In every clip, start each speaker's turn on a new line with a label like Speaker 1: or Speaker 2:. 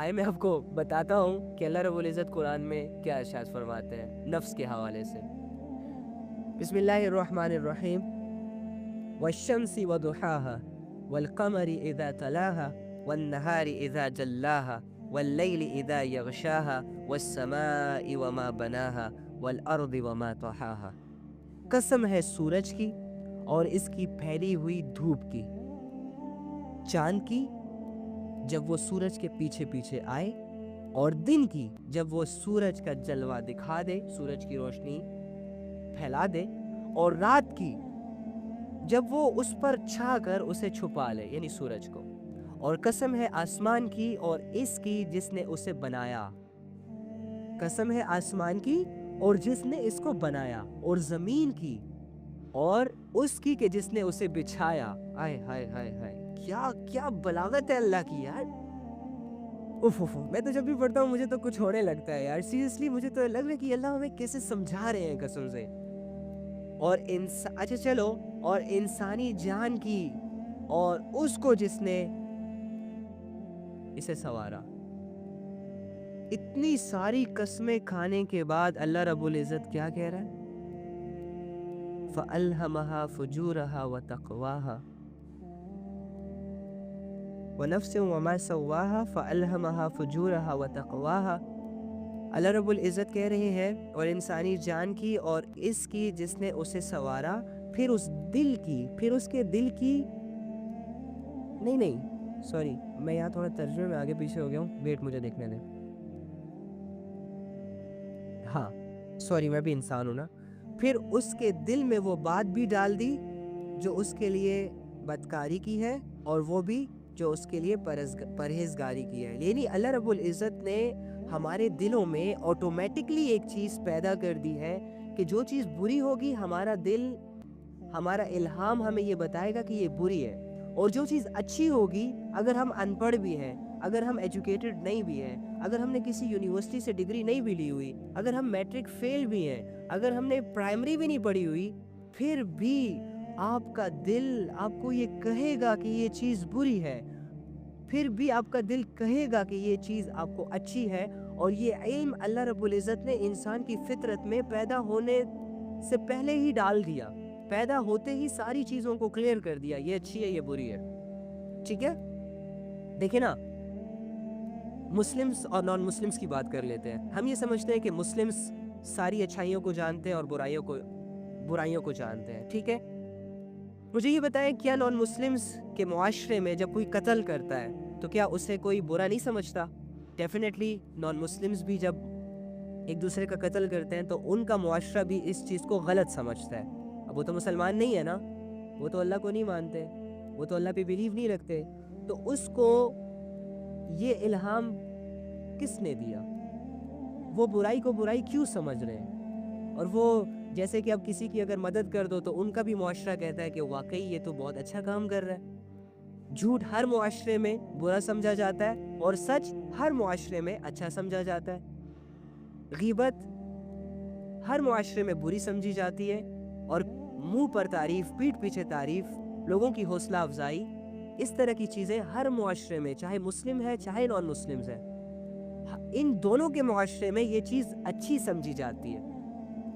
Speaker 1: آئے میں آپ کو بتاتا ہوں کہ اللہ رب العزت قرآن میں کیا ارشاد فرماتے ہیں نفس کے حوالے سے۔ بسم اللہ الرحمن الرحیم۔ والشمس وضحاها والقمر اذا تلاها والنهار اذا جلاها واللیل اذا یغشاها والسماء وما بناها والارض وما طحاها۔ قسم ہے سورج کی اور اس کی پھیلی ہوئی دھوپ کی، چاند کی جب وہ سورج کے پیچھے پیچھے آئے، اور دن کی جب وہ سورج کا جلوہ دکھا دے، سورج کی روشنی پھیلا دے، اور رات کی جب وہ اس پر چھا کر اسے چھپا لے، یعنی سورج کو۔ اور قسم ہے آسمان کی اور اس کی جس نے اسے بنایا، قسم ہے آسمان کی اور جس نے اس کو بنایا، اور زمین کی اور اس کی کہ جس نے اسے بچھایا۔ آئے ہائے ہائے ہائے، کیا بلاغت ہے اللہ کی یار۔ میں تو جب بھی پڑھتا ہوں مجھے تو کچھ ہونے لگتا ہے یار، سیریسلی مجھے تو لگ رہا ہے کہ اللہ ہمیں کیسے سمجھا رہے ہیں قسم سے۔ اور اچھا چلو، اور انسانی جان کی اور اس کو جس نے اسے سنوارا۔ اتنی ساری قسمیں کھانے کے بعد اللہ رب العزت کیا کہہ رہا ہے؟ فَأَلْهَمَهَا فُجُورَهَا وَتَقْوَاهَا وَنَفْسٍ وَمَا سَوَّاهَا فَأَلْهَمَهَا فُجُورَهَا وَتَقْوَاهَا۔ اللہ رب العزت کہہ رہے ہیں اور انسانی جان کی اور اس کی جس نے اسے سنوارا، پھر اس دل کی، پھر اس کے دل کی، نہیں سوری، میں یہاں تھوڑا ترجمے میں آگے پیچھے ہو گیا ہوں، ویٹ مجھے دیکھنے دیں۔ ہاں سوری، میں بھی انسان ہوں نا۔ پھر اس کے دل میں وہ بات بھی ڈال دی جو اس کے لیے بدکاری کی ہے، اور وہ بھی جو اس کے لیے پرہیزگاری کی ہے۔ یعنی اللہ رب العزت نے ہمارے دلوں میں آٹومیٹکلی ایک چیز پیدا کر دی ہے کہ جو چیز بری ہوگی ہمارا دل، ہمارا الہام ہمیں یہ بتائے گا کہ یہ بری ہے، اور جو چیز اچھی ہوگی، اگر ہم ان پڑھ بھی ہیں، اگر ہم ایجوکیٹڈ نہیں بھی ہیں، اگر ہم نے کسی یونیورسٹی سے ڈگری نہیں بھی لی ہوئی، اگر ہم میٹرک فیل بھی ہیں، اگر ہم نے پرائمری بھی نہیں پڑھی ہوئی، پھر بھی آپ کا دل آپ کو یہ کہے گا کہ یہ چیز بری ہے، پھر بھی آپ کا دل کہے گا کہ یہ چیز آپ کو اچھی ہے۔ اور یہ علم اللہ رب العزت نے انسان کی فطرت میں پیدا ہونے سے پہلے ہی ڈال دیا، پیدا ہوتے ہی ساری چیزوں کو کلیئر کر دیا، یہ اچھی ہے یہ بری ہے، ٹھیک ہے۔ دیکھیں نا، مسلمز اور نان مسلمز کی بات کر لیتے ہیں۔ ہم یہ سمجھتے ہیں کہ مسلمز ساری اچھائیوں کو جانتے ہیں اور برائیوں کو جانتے ہیں، ٹھیک ہے۔ مجھے یہ بتائیں، کیا نان مسلمز کے معاشرے میں جب کوئی قتل کرتا ہے تو کیا اسے کوئی برا نہیں سمجھتا؟ ڈیفینیٹلی نان مسلمز بھی جب ایک دوسرے کا قتل کرتے ہیں تو ان کا معاشرہ بھی اس چیز کو غلط سمجھتا ہے۔ اب وہ تو مسلمان نہیں ہے نا، وہ تو اللہ کو نہیں مانتے، وہ تو اللہ پہ بیلیو نہیں رکھتے، تو اس کو یہ الہام کس نے دیا؟ وہ برائی کو برائی کیوں سمجھ رہے ہیں؟ اور وہ جیسے کہ اب کسی کی اگر مدد کر دو تو ان کا بھی معاشرہ کہتا ہے کہ واقعی یہ تو بہت اچھا کام کر رہا ہے۔ جھوٹ ہر معاشرے میں برا سمجھا جاتا ہے اور سچ ہر معاشرے میں اچھا سمجھا جاتا ہے۔ غیبت ہر معاشرے میں بری سمجھی جاتی ہے، اور منہ پر تعریف، پیٹھ پیچھے تعریف، لوگوں کی حوصلہ افزائی، اس طرح کی چیزیں ہر معاشرے میں، چاہے مسلم ہے چاہے نان مسلمز ہے، ان دونوں کے معاشرے میں یہ چیز اچھی سمجھی جاتی ہے۔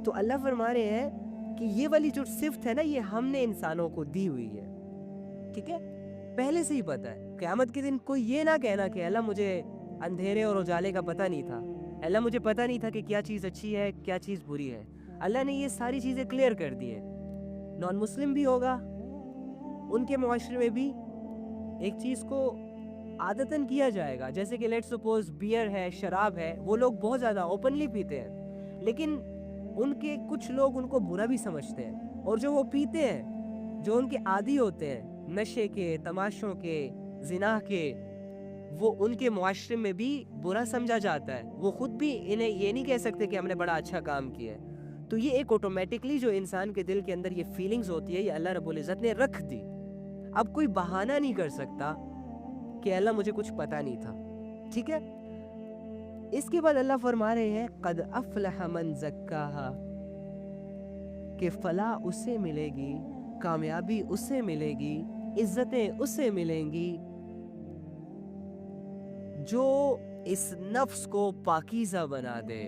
Speaker 1: تو اللہ فرما رہے ہیں کہ یہ والی جو صفت ہے نا، یہ ہم نے انسانوں کو دی ہوئی ہے، ٹھیک ہے، پہلے سے ہی پتہ ہے۔ قیامت کے دن کوئی یہ نہ کہنا کہ اللہ مجھے اندھیرے اور اجالے کا پتہ نہیں تھا، اللہ مجھے پتہ نہیں تھا کہ کیا چیز اچھی ہے کیا چیز بری ہے۔ اللہ نے یہ ساری چیزیں کلیئر کر دی ہیں۔ نان مسلم بھی ہوگا، ان کے معاشرے میں بھی ایک چیز کو عادتاً کیا جائے گا، جیسے کہ لیٹ سپوز بیئر ہے، شراب ہے، وہ لوگ بہت زیادہ اوپنلی پیتے ہیں، لیکن ان کے کچھ لوگ ان کو برا بھی سمجھتے ہیں، اور جو وہ پیتے ہیں، جو ان کے عادی ہوتے ہیں نشے کے، تماشوں کے، زنا کے، وہ ان کے معاشرے میں بھی برا سمجھا جاتا ہے۔ وہ خود بھی انہیں یہ نہیں کہہ سکتے کہ ہم نے بڑا اچھا کام کیا ہے۔ تو یہ ایک آٹومیٹکلی جو انسان کے دل کے اندر یہ فیلنگز ہوتی ہے، یہ اللہ رب العزت نے رکھ دی۔ اب کوئی بہانہ نہیں کر سکتا کہ اللہ مجھے کچھ پتہ نہیں تھا، ٹھیک ہے۔ اس کے بعد اللہ فرما رہے ہیں قد افلح من زکاہا، کہ فلاح اسے ملے گی، کامیابی اسے ملے گی، عزتیں اسے ملیں گی جو اس نفس کو پاکیزہ بنا دے.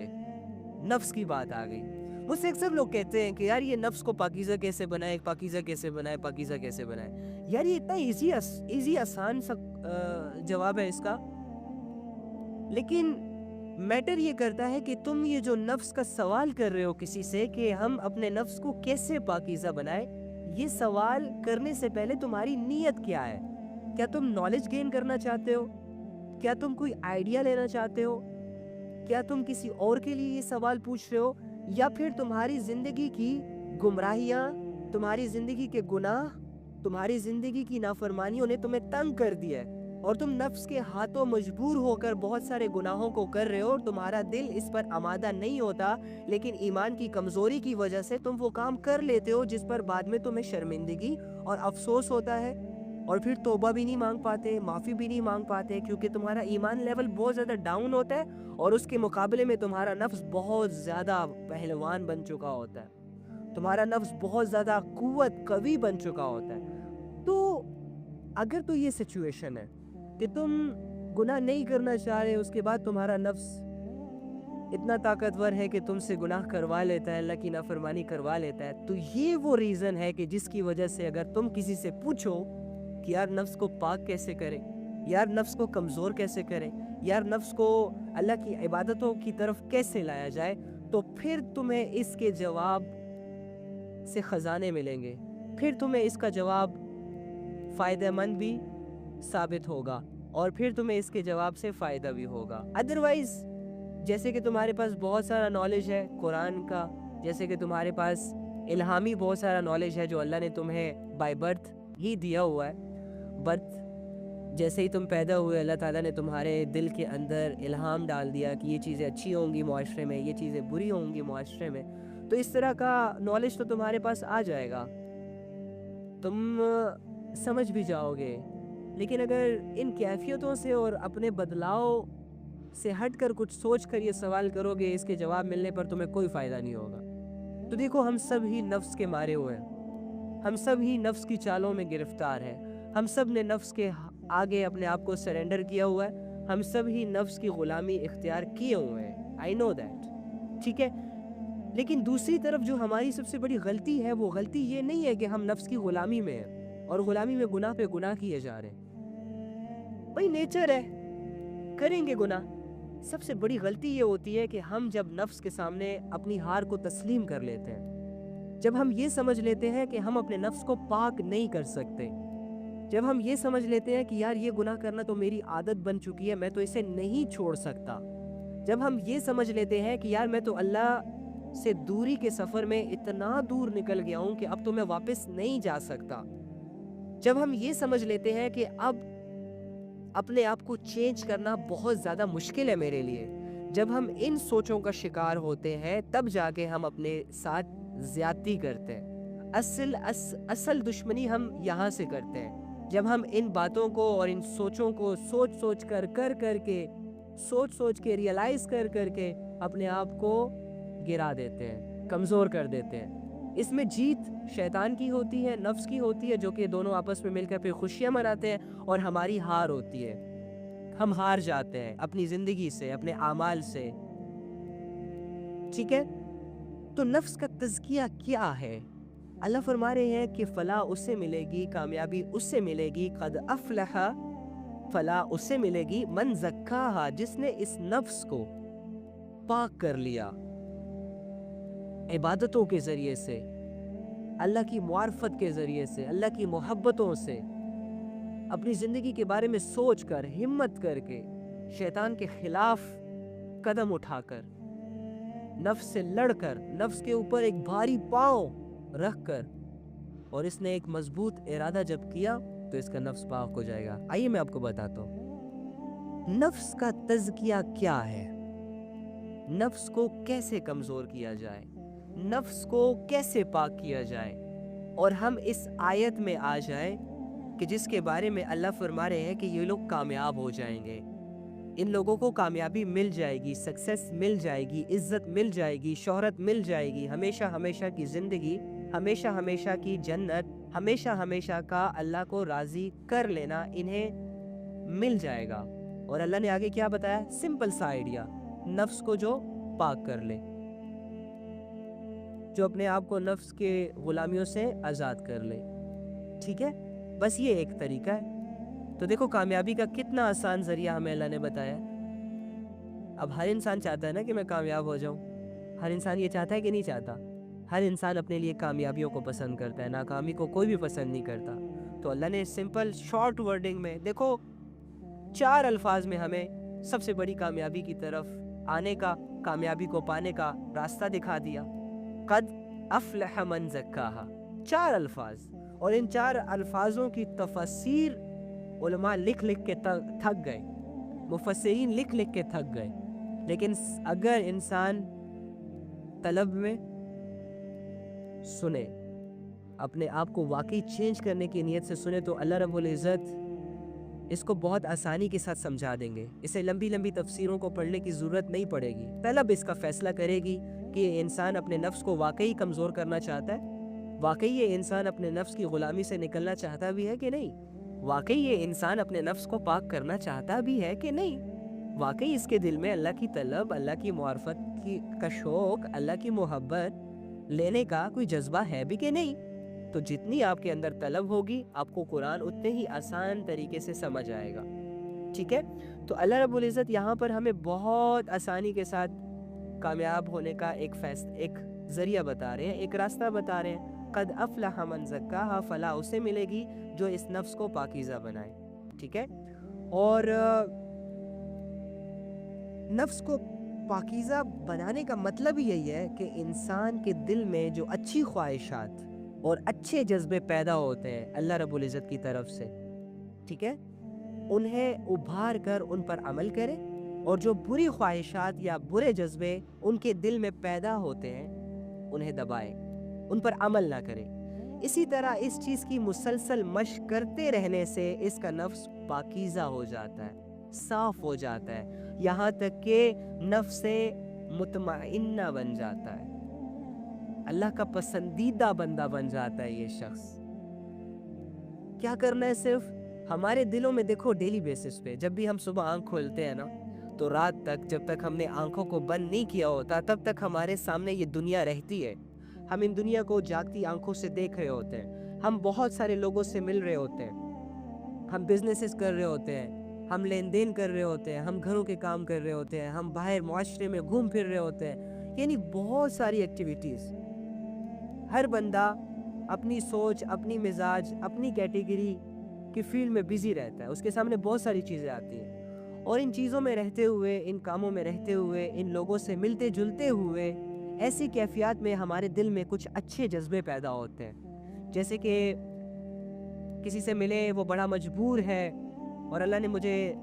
Speaker 1: نفس کی بات آ گئی. مجھ سے اکثر لوگ کہتے ہیں کہ یار یہ نفس کو پاکیزہ کیسے بنائے, پاکیزہ کیسے بنائے, پاکیزہ کیسے بنائے. یار یہ اتنا ایزی آسان سا جواب ہے اس کا, لیکن میٹر یہ کرتا ہے کہ تم یہ جو نفس کا سوال کر رہے ہو کسی سے کہ ہم اپنے نفس کو کیسے پاکیزہ بنائے, یہ سوال کرنے سے پہلے تمہاری نیت کیا ہے. کیا تم نالج گین کرنا چاہتے ہو؟ کیا تم کوئی آئیڈیا لینا چاہتے ہو؟ کیا تم کسی اور کے لیے یہ سوال پوچھ رہے ہو, یا پھر تمہاری زندگی کی گمراہیاں, تمہاری زندگی کے گناہ, تمہاری زندگی کی نافرمانیوں نے تمہیں تنگ کر دیا ہے اور تم نفس کے ہاتھوں مجبور ہو کر بہت سارے گناہوں کو کر رہے ہو اور تمہارا دل اس پر آمادہ نہیں ہوتا, لیکن ایمان کی کمزوری کی وجہ سے تم وہ کام کر لیتے ہو جس پر بعد میں تمہیں شرمندگی اور افسوس ہوتا ہے, اور پھر توبہ بھی نہیں مانگ پاتے, معافی بھی نہیں مانگ پاتے, کیونکہ تمہارا ایمان لیول بہت زیادہ ڈاؤن ہوتا ہے اور اس کے مقابلے میں تمہارا نفس بہت زیادہ پہلوان بن چکا ہوتا ہے, تمہارا نفس بہت زیادہ قوی بن چکا ہوتا ہے. تو اگر تو یہ سچویشن ہے کہ تم گناہ نہیں کرنا چاہ رہے, اس کے بعد تمہارا نفس اتنا طاقتور ہے کہ تم سے گناہ کروا لیتا ہے, اللہ کی نافرمانی کروا لیتا ہے, تو یہ وہ ریزن ہے کہ جس کی وجہ سے اگر تم کسی سے پوچھو کہ یار نفس کو پاک کیسے کرے, یار نفس کو کمزور کیسے کرے, یار نفس کو اللہ کی عبادتوں کی طرف کیسے لایا جائے, تو پھر تمہیں اس کے جواب سے خزانے ملیں گے, پھر تمہیں اس کا جواب فائدہ مند بھی ثابت ہوگا اور پھر تمہیں اس کے جواب سے فائدہ بھی ہوگا. ادروائز جیسے کہ تمہارے پاس بہت سارا نالج ہے قرآن کا, جیسے کہ تمہارے پاس الہامی بہت سارا نالج ہے جو اللہ نے تمہیں بائی برتھ ہی دیا ہوا ہے. برتھ جیسے ہی تم پیدا ہوئے اللہ تعالیٰ نے تمہارے دل کے اندر الہام ڈال دیا کہ یہ چیزیں اچھی ہوں گی معاشرے میں, یہ چیزیں بری ہوں گی معاشرے میں, تو اس طرح کا نالج تو تمہارے پاس آ جائے گا, تم سمجھ بھی جاؤ گے. لیکن اگر ان کیفیتوں سے اور اپنے بدلاؤ سے ہٹ کر کچھ سوچ کر یہ سوال کرو گے, اس کے جواب ملنے پر تمہیں کوئی فائدہ نہیں ہوگا. تو دیکھو ہم سب ہی نفس کے مارے ہوئے ہیں, ہم سب ہی نفس کی چالوں میں گرفتار ہیں, ہم سب نے نفس کے آگے اپنے آپ کو سرنڈر کیا ہوا ہے, ہم سب ہی نفس کی غلامی اختیار کیے ہوئے ہیں. آئی نو دیٹ, ٹھیک ہے. لیکن دوسری طرف جو ہماری سب سے بڑی غلطی ہے, وہ غلطی یہ نہیں ہے کہ ہم نفس کی غلامی میں ہیں اور غلامی میں گناہ پہ گناہ کیے جا رہے ہیں. بھائی نیچر ہے, کریں گے گناہ. سب سے بڑی غلطی یہ ہوتی ہے کہ ہم جب نفس کے سامنے اپنی ہار کو تسلیم کر لیتے ہیں, جب ہم یہ سمجھ لیتے ہیں کہ ہم اپنے نفس کو پاک نہیں کر سکتے, جب ہم یہ سمجھ لیتے ہیں کہ یار یہ گناہ کرنا تو میری عادت بن چکی ہے, میں تو اسے نہیں چھوڑ سکتا, جب ہم یہ سمجھ لیتے ہیں کہ یار میں تو اللہ سے دوری کے سفر میں اتنا دور نکل گیا ہوں کہ اب تو میں واپس نہیں جا سکتا, جب ہم یہ سمجھ لیتے ہیں کہ اب اپنے آپ کو چینج کرنا بہت زیادہ مشکل ہے میرے لیے, جب ہم ان سوچوں کا شکار ہوتے ہیں تب جا کے ہم اپنے ساتھ زیادتی کرتے ہیں. اصل دشمنی ہم یہاں سے کرتے ہیں, جب ہم ان باتوں کو اور ان سوچوں کو سوچ کے ریئلائز کر کے اپنے آپ کو گرا دیتے ہیں, کمزور کر دیتے ہیں. اس میں جیت شیطان کی ہوتی ہے, نفس کی ہوتی ہے, جو کہ دونوں آپس میں مل کر پھر خوشیاں مناتے ہیں, اور ہماری ہار ہوتی ہے, ہم ہار جاتے ہیں اپنی زندگی سے, اپنے اعمال سے. ٹھیک ہے, تو نفس کا تزکیہ کیا ہے؟ اللہ فرما رہے ہیں کہ فلاح اس سے ملے گی, کامیابی اس سے ملے گی, قد افلح, فلاح اس سے ملے گی, من زکاہا, جس نے اس نفس کو پاک کر لیا عبادتوں کے ذریعے سے, اللہ کی معرفت کے ذریعے سے, اللہ کی محبتوں سے, اپنی زندگی کے بارے میں سوچ کر, ہمت کر کے, شیطان کے خلاف قدم اٹھا کر, نفس سے لڑ کر, نفس کے اوپر ایک بھاری پاؤں رکھ کر, اور اس نے ایک مضبوط ارادہ جب کیا تو اس کا نفس پاک ہو جائے گا. آئیے میں آپ کو بتاتا ہوں نفس کا تزکیہ کیا ہے, نفس کو کیسے کمزور کیا جائے, نفس کو کیسے پاک کیا جائے, اور ہم اس آیت میں آ جائیں کہ جس کے بارے میں اللہ فرما رہے ہیں کہ یہ لوگ کامیاب ہو جائیں گے, ان لوگوں کو کامیابی مل جائے گی, سکسیس مل جائے گی, عزت مل جائے گی, شہرت مل جائے گی, ہمیشہ کی زندگی, ہمیشہ کی جنت, ہمیشہ کا اللہ کو راضی کر لینا انہیں مل جائے گا. اور اللہ نے آگے کیا بتایا؟ سمپل سا آئیڈیا، نفس کو جو پاک کر لے، جو اپنے آپ کو نفس کے غلامیوں سے آزاد کر لے، ٹھیک ہے؟ بس یہ ایک طریقہ ہے۔ تو دیکھو کامیابی کا کتنا آسان ذریعہ ہمیں اللہ نے بتایا۔ اب ہر انسان چاہتا ہے نا کہ میں کامیاب ہو جاؤں، ہر انسان یہ چاہتا ہے کہ نہیں چاہتا؟ ہر انسان اپنے لیے کامیابیوں کو پسند کرتا ہے، ناکامی کو کوئی بھی پسند نہیں کرتا۔ تو اللہ نے سمپل شارٹ ورڈنگ میں دیکھو 4 الفاظ میں ہمیں سب سے بڑی کامیابی کی طرف آنے کا، کامیابی کو پانے کا راستہ دکھا دیا۔ قد افلح من زکاہا، 4 الفاظ، اور ان 4 الفاظوں کی تفسیر علماء لکھ لکھ کے تھک گئے، مفسرین لکھ لکھ کے تھک گئے، لیکن اگر انسان طلب میں سنے، اپنے آپ کو واقعی چینج کرنے کی نیت سے سنے، تو اللہ رب العزت اس کو بہت آسانی کے ساتھ سمجھا دیں گے۔ اسے لمبی لمبی تفسیروں کو پڑھنے کی ضرورت نہیں پڑے گی۔ طلب اس کا فیصلہ کرے گی کہ یہ انسان اپنے نفس کو واقعی کمزور کرنا چاہتا ہے، واقعی یہ انسان اپنے نفس کی غلامی سے نکلنا چاہتا بھی ہے کہ نہیں، واقعی یہ انسان اپنے نفس کو پاک کرنا چاہتا بھی ہے کہ نہیں، واقعی اس کے دل میں اللہ کی طلب، اللہ کی معرفت کا شوق، اللہ کی محبت لینے کا کوئی جذبہ ہے بھی کہ نہیں۔ تو جتنی آپ کے اندر طلب ہوگی، آپ کو قرآن اتنے ہی آسان طریقے سے سمجھ آئے گا، ٹھیک ہے؟ تو اللہ رب العزت یہاں پر ہمیں بہت آسانی کے ساتھ کامیاب ہونے کا ایک ذریعہ بتا رہے ہیں، ایک راستہ بتا رہے ہیں۔ قد افلح من زکاہا، فلاح اسے ملے گی جو اس نفس کو پاکیزہ بنائے، ٹھیک ہے؟ اور نفس کو پاکیزہ بنانے کا مطلب یہی ہے کہ انسان کے دل میں جو اچھی خواہشات اور اچھے جذبے پیدا ہوتے ہیں اللہ رب العزت کی طرف سے، ٹھیک ہے، انہیں ابھار کر ان پر عمل کرے، اور جو بری خواہشات یا برے جذبے ان کے دل میں پیدا ہوتے ہیں انہیں دبائے، ان پر عمل نہ کرے۔ اسی طرح اس چیز کی مسلسل مشق کرتے رہنے سے اس کا نفس پاکیزہ ہو جاتا ہے، صاف ہو جاتا ہے، یہاں تک کہ نفس مطمئنہ بن جاتا ہے، اللہ کا پسندیدہ بندہ بن جاتا ہے یہ شخص۔ کیا کرنا ہے؟ صرف ہمارے دلوں میں دیکھو ڈیلی بیسس پہ جب بھی ہم صبح آنکھ کھولتے ہیں نا، تو رات تک جب تک ہم نے آنکھوں کو بند نہیں کیا ہوتا تب تک ہمارے سامنے یہ دنیا رہتی ہے، ہم ان دنیا کو جاگتی آنکھوں سے دیکھ رہے ہوتے ہیں، ہم بہت سارے لوگوں سے مل رہے ہوتے ہیں، ہم بزنسز کر رہے ہوتے ہیں، ہم لین دین کر رہے ہوتے ہیں، ہم گھروں کے کام کر رہے ہوتے ہیں، ہم باہر معاشرے میں گھوم پھر رہے ہوتے ہیں، یعنی بہت ساری ایکٹیویٹیز۔ ہر بندہ اپنی سوچ، اپنی مزاج، اپنی کیٹیگری کی فیلڈ میں بزی رہتا ہے، اس کے سامنے بہت ساری چیزیں آتی ہیں، اور ان چیزوں میں رہتے ہوئے، ان کاموں میں رہتے ہوئے، ان لوگوں سے ملتے جلتے ہوئے، ایسی کیفیات میں ہمارے دل میں کچھ اچھے جذبے پیدا ہوتے ہیں، جیسے کہ کسی سے ملے، وہ بڑا مجبور ہے اور اللہ نے مجھے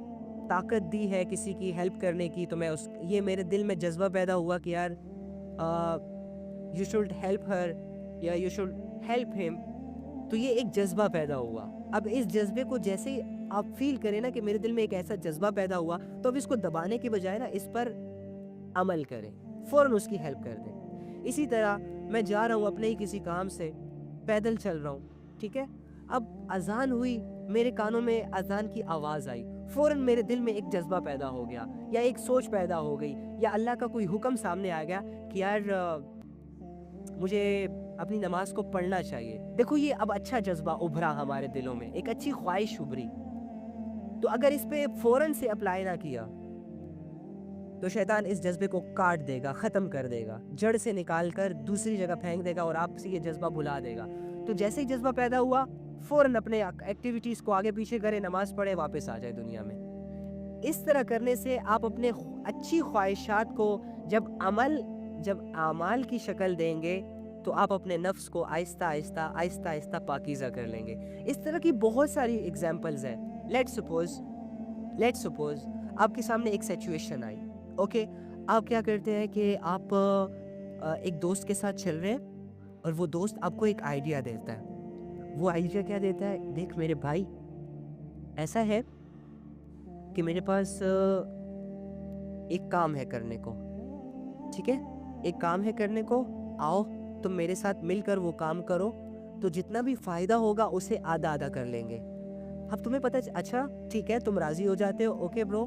Speaker 1: طاقت دی ہے کسی کی ہیلپ کرنے کی، تو میں یہ میرے دل میں جذبہ پیدا ہوا کہ یار یو شوڈ ہیلپ ہر یا یو شوڈ ہیلپ ہم، تو یہ ایک جذبہ پیدا ہوا۔ اب اس جذبے کو جیسے ہی آپ فیل کریں نا کہ میرے دل میں ایک ایسا جذبہ پیدا ہوا، تو اب اس کو دبانے کے بجائے نا اس پر عمل کریں، فوراً اس کی ہیلپ کر دیں۔ اسی طرح میں جا رہا ہوں اپنے ہی کسی کام سے، پیدل چل رہا ہوں، ٹھیک ہے، اب اذان ہوئی، میرے کانوں میں اذان کی آواز آئی، فوراً میرے دل میں ایک جذبہ پیدا ہو گیا، یا ایک سوچ پیدا ہو گئی، یا اللہ کا کوئی حکم سامنے آ گیا کہ یار مجھے اپنی نماز کو پڑھنا چاہیے۔ دیکھو یہ اب اچھا جذبہ ابھرا ہمارے دلوں میں، ایک اچھی خواہش ابھری، تو اگر اس پہ فوراً سے اپلائی نہ کیا تو شیطان اس جذبے کو کاٹ دے گا، ختم کر دے گا، جڑ سے نکال کر دوسری جگہ پھینک دے گا اور آپ سے یہ جذبہ بھلا دے گا۔ تو جیسے ہی جذبہ پیدا ہوا، فوراً اپنے ایکٹیویٹیز کو آگے پیچھے کرے، نماز پڑھے، واپس آ جائے دنیا میں۔ اس طرح کرنے سے آپ اپنے اچھی خواہشات کو جب اعمال کی شکل دیں گے تو آپ اپنے نفس کو آہستہ آہستہ پاکیزہ کر لیں گے۔ اس طرح کی بہت ساری ایگزامپلز ہیں۔ لیٹ سپوز آپ کے سامنے ایک سچویشن آئی، اوکے، آپ کیا کرتے ہیں کہ آپ ایک دوست کے ساتھ چل رہے ہیں اور وہ دوست آپ کو ایک آئیڈیا دیتا ہے۔ وہ آئیڈیا کیا دیتا ہے؟ دیکھ میرے بھائی، ایسا ہے کہ میرے پاس ایک کام ہے کرنے کو، ٹھیک ہے، ایک کام ہے کرنے کو، آؤ تم میرے ساتھ مل کر وہ کام کرو، تو جتنا بھی فائدہ ہوگا اسے آدھا آدھا کر لیں گے۔ اب تمہیں پتہ، اچھا ٹھیک ہے، تم راضی ہو جاتے ہو، اوکے برو،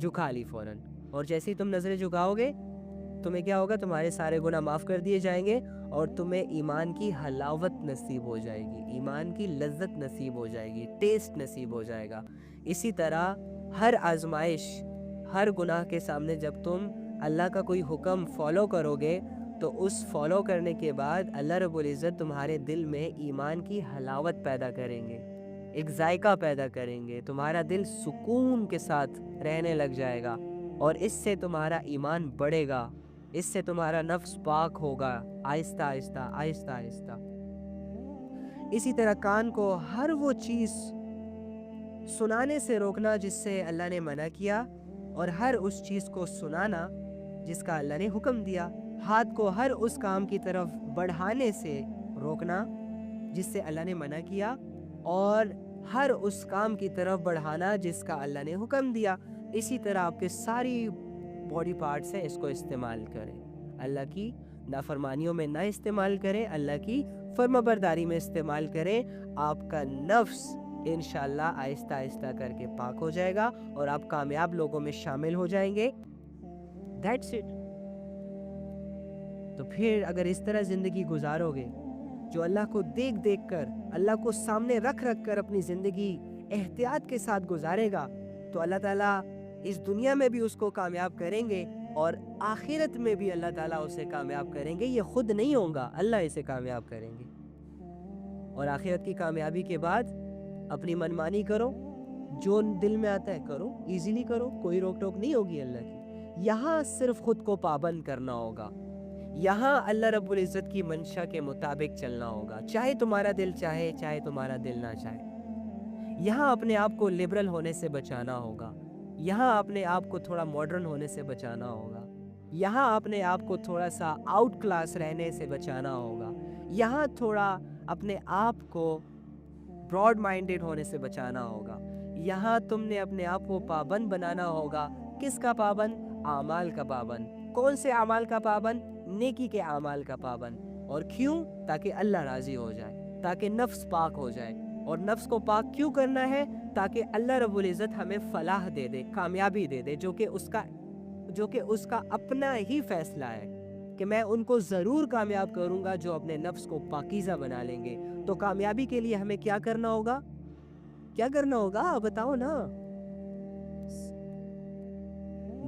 Speaker 1: جھکا لی فوراً، اور جیسے ہی تم نظریں جھکاؤ گے تمہیں کیا ہوگا؟ تمہارے سارے گناہ معاف کر دیے جائیں گے اور تمہیں ایمان کی حلاوت نصیب ہو جائے گی، ایمان کی لذت نصیب ہو جائے گی، ٹیسٹ نصیب ہو جائے گا۔ اسی طرح ہر آزمائش، ہر گناہ کے سامنے جب تم اللہ کا کوئی حکم فالو کرو گے تو اس فالو کرنے کے بعد اللہ رب العزت تمہارے دل میں ایمان کی حلاوت پیدا کریں گے، ایک ذائقہ پیدا کریں گے، تمہارا دل سکون کے ساتھ رہنے لگ جائے گا، اور اس سے تمہارا ایمان بڑھے گا، اس سے تمہارا نفس پاک ہوگا، آہستہ آہستہ آہستہ آہستہ۔ اسی طرح کان کو ہر وہ چیز سنانے سے روکنا جس سے اللہ نے منع کیا، اور ہر اس چیز کو سنانا جس کا اللہ نے حکم دیا۔ ہاتھ کو ہر اس کام کی طرف بڑھانے سے روکنا جس سے اللہ نے منع کیا، اور ہر اس کام کی طرف بڑھانا جس کا اللہ نے حکم دیا۔ اسی طرح آپ کے ساری باڈی پارٹس ہیں، اس کو استعمال کریں، اللہ کی نافرمانیوں میں نہ استعمال کریں، اللہ کی فرما برداری میں استعمال کریں۔ آپ کا نفس انشاءاللہ آہستہ آہستہ کر کے پاک ہو جائے گا اور آپ کامیاب لوگوں میں شامل ہو جائیں گے۔ That's it۔ تو پھر اگر اس طرح زندگی گزارو گے، جو اللہ کو دیکھ دیکھ کر، اللہ کو سامنے رکھ رکھ کر اپنی زندگی احتیاط کے ساتھ گزارے گا، تو اللہ تعالیٰ اس دنیا میں بھی اس کو کامیاب کریں گے اور آخرت میں بھی اللہ تعالیٰ اسے کامیاب کریں گے۔ یہ خود نہیں ہوگا، اللہ اسے کامیاب کریں گے۔ اور آخرت کی کامیابی کے بعد اپنی منمانی کرو، جو دل میں آتا ہے کرو، ایزیلی کرو، کوئی روک ٹوک نہیں ہوگی اللہ کی۔ یہاں صرف خود کو پابند کرنا ہوگا، یہاں اللہ رب العزت کی منشا کے مطابق چلنا ہوگا، چاہے تمہارا دل چاہے چاہے تمہارا دل نہ چاہے۔ یہاں اپنے آپ کو لبرل ہونے سے بچانا ہوگا، یہاں اپنے آپ کو تھوڑا ماڈرن ہونے سے بچانا ہوگا، یہاں اپنے آپ کو تھوڑا سا آؤٹ کلاس رہنے سے بچانا ہوگا، یہاں تھوڑا اپنے آپ کو براڈ مائنڈڈ ہونے سے بچانا ہوگا، یہاں تم نے اپنے آپ کو پابند بنانا ہوگا۔ کس کا پابند؟ اعمال کا پابند۔ کون سے اعمال کا پابند؟ نیکی کے اعمال کا پابند۔ اور کیوں؟ تاکہ اللہ راضی ہو جائے، تاکہ نفس پاک ہو جائے۔ اور نفس کو پاک کیوں کرنا ہے؟ تاکہ اللہ رب العزت ہمیں فلاح دے دے، کامیابی دے دے، جو کہ اس کا اپنا ہی فیصلہ ہے کہ میں ان کو ضرور کامیاب کروں گا جو اپنے نفس کو پاکیزہ بنا لیں گے۔ تو کامیابی کے لیے ہمیں کیا کرنا ہوگا؟ کیا کرنا ہوگا بتاؤ نا؟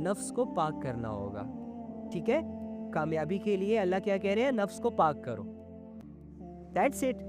Speaker 1: نفس کو پاک کرنا ہوگا، ٹھیک ہے؟ کامیابی کے لیے اللہ کیا کہہ رہے ہیں؟ نفس کو پاک کرو۔ That's it۔